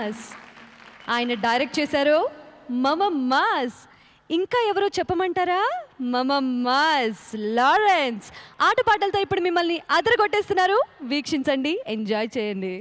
Mass. ఆయన direct చేశారు మమ మాస్. ఇంకా ఎవరో చెప్పమంటారా? మమ మాస్ లారెన్స్. ఆటపాటలతో ఇప్పుడు మిమ్మల్ని అదరగొట్టేస్తున్నారు. వీక్షించండి, ఎంజాయ్ చేయండి.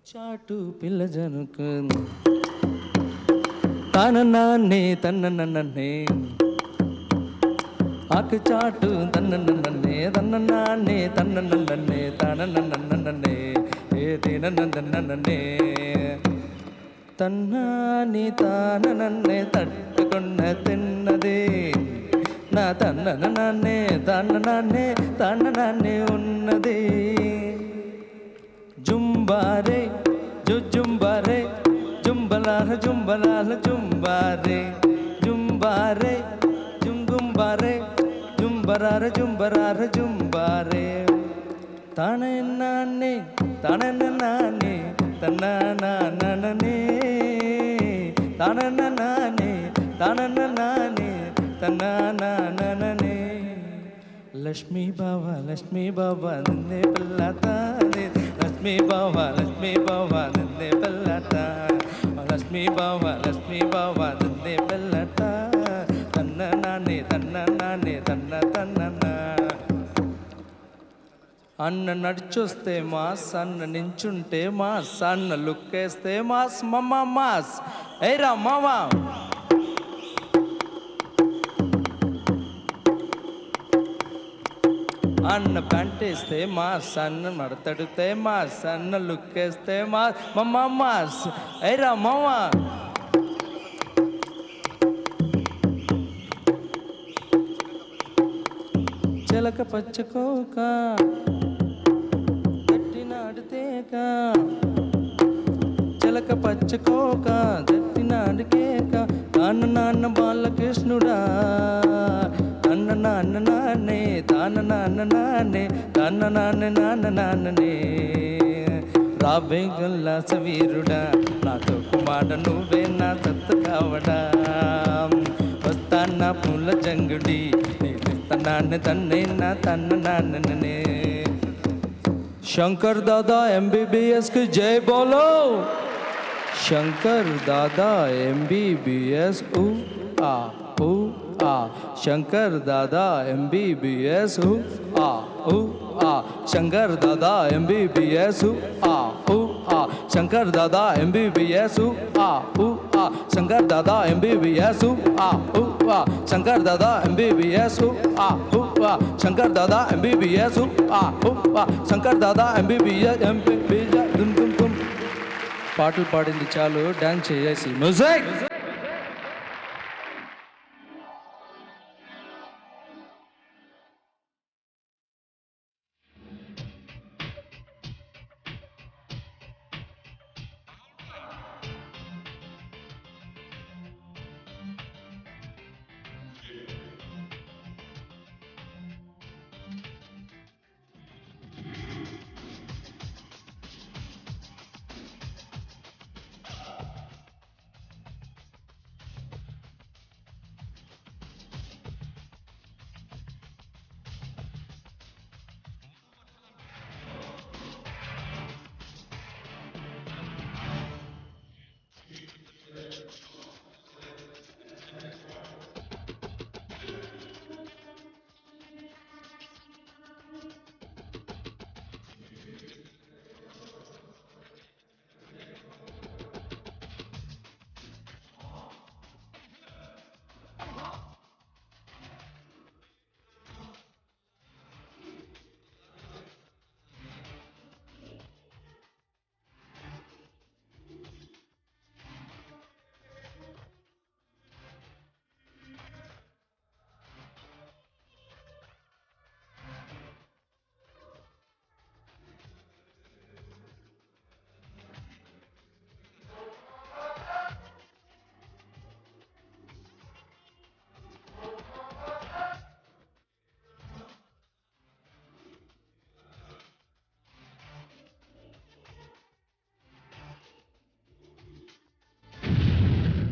చాటు పిల్ల జనుకు తననాన్నే తన్ననన్నే ఆకు చాటు తన్ననన్నే తన్ననాన్నే తన్ననన్నే తననన్నే ఏ తిననన్నే తన్నాని తాననన్నే తట్టుకున్న తిన్నదే నా తన్ననన్నే తన్ననన్నే తన్ననన్నే ఉన్నదే జుంబారే జుంబారే జుంబలాల జుంబలాల జుంబారే జుంబారే జుంగుంబారే జుంబరార జుంబరార జుంబారే తననాన్నే తననాన్నే తననాననే తననానే తననానే తననాననే లక్ష్మీ బావ నిన్నే పిల్లతానే లక్ష్మీ బావ నిన్నే పిల్లత లక్ష్మీ బావ నిన్నే పిల్లత తన్ననానే తన్న అన్న నడిచొస్తే మాస్ అన్న నించుంటే మాస్ అన్న లుక్కేస్తే మాస్ మమ్మ మాస్ ఏరా మావా అన్న పంటేస్తే మాస్ అన్న మడతడితే మాస్ అన్న లుక్కేస్తే మాస్ మమ్మ మాస్ ఏరా మావా చిలక పచ్చకోక గట్టినాడితేక చిలక పచ్చకోక గట్టినాడికేక నాన్న బాలకృష్ణుడా నాన్నే నాన్ననే రాబే గల్లాస వీరుడా నాతో కుమార నువ్వే నా తత్త కావడా వస్తానా పూల జంగుడి తన్నాన్ని తన్నే నా తన్ననే శంకర్ దాదా MBBS की जय बोलो शंकर दादा MBBS आ शंकर दादा MBBS आ ఊ ఆ శంకర్ దాదా MBBS ఆ ఊ ఆ శంకర్ దాదా MBBS ఆ ఊ ఆ శంకర్ దాదా MBBS ఆ ఊ ఆ శంకర్ దాదా MBBS ఆ ఊ ఆ శంకర్ దాదా MBBS ఆ ఊ ఆ శంకర్ దాదా MBBS దుమ్ దుమ్ దుమ్. పాటలు పాడింది చాలు, డాన్స్ చేసేసి మ్యూజిక్.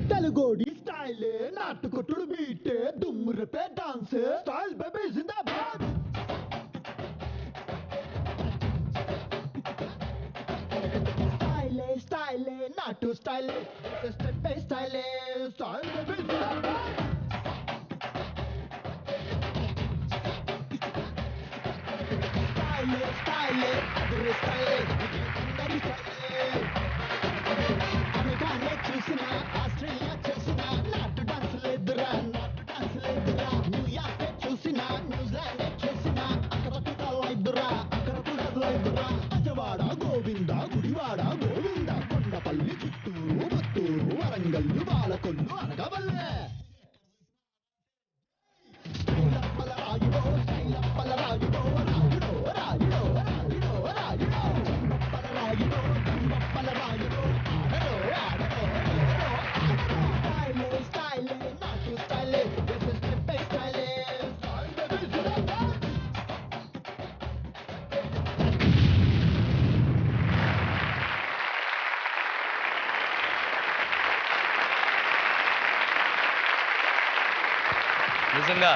తెలుగోడి స్టైల్ నాటుకొట్టుడు బీట్ దుమ్మురపే డాన్స్ స్టైల్ బేబీ జిందాబాద్ స్టైల్ నాటు style step style style baby జిందాబాద్ స్టైల్ అదర్ స్టైల్ అందరి స్టైల్ అమెరికానే చూసినా ఆస్ట్రేలియా చూసినా నాటు డాన్స్ లేదురా న్యూయార్క్ చూసినా న్యూజిలాండ్ చూసినా అక్కడ కూడా లేదురా అజవాడ గోవింద గుడివాడ గోవింద కొండపల్లి చిత్తూరు పుత్తూరు వరంగల్లు బాలకొల్లు అనగవల్లే స్టైలప్పల రాయుడో రాయుడో చంబప్పల రాయుడో స్టైల్ నాటు స్టైల్ స్టైల్ నిజంగా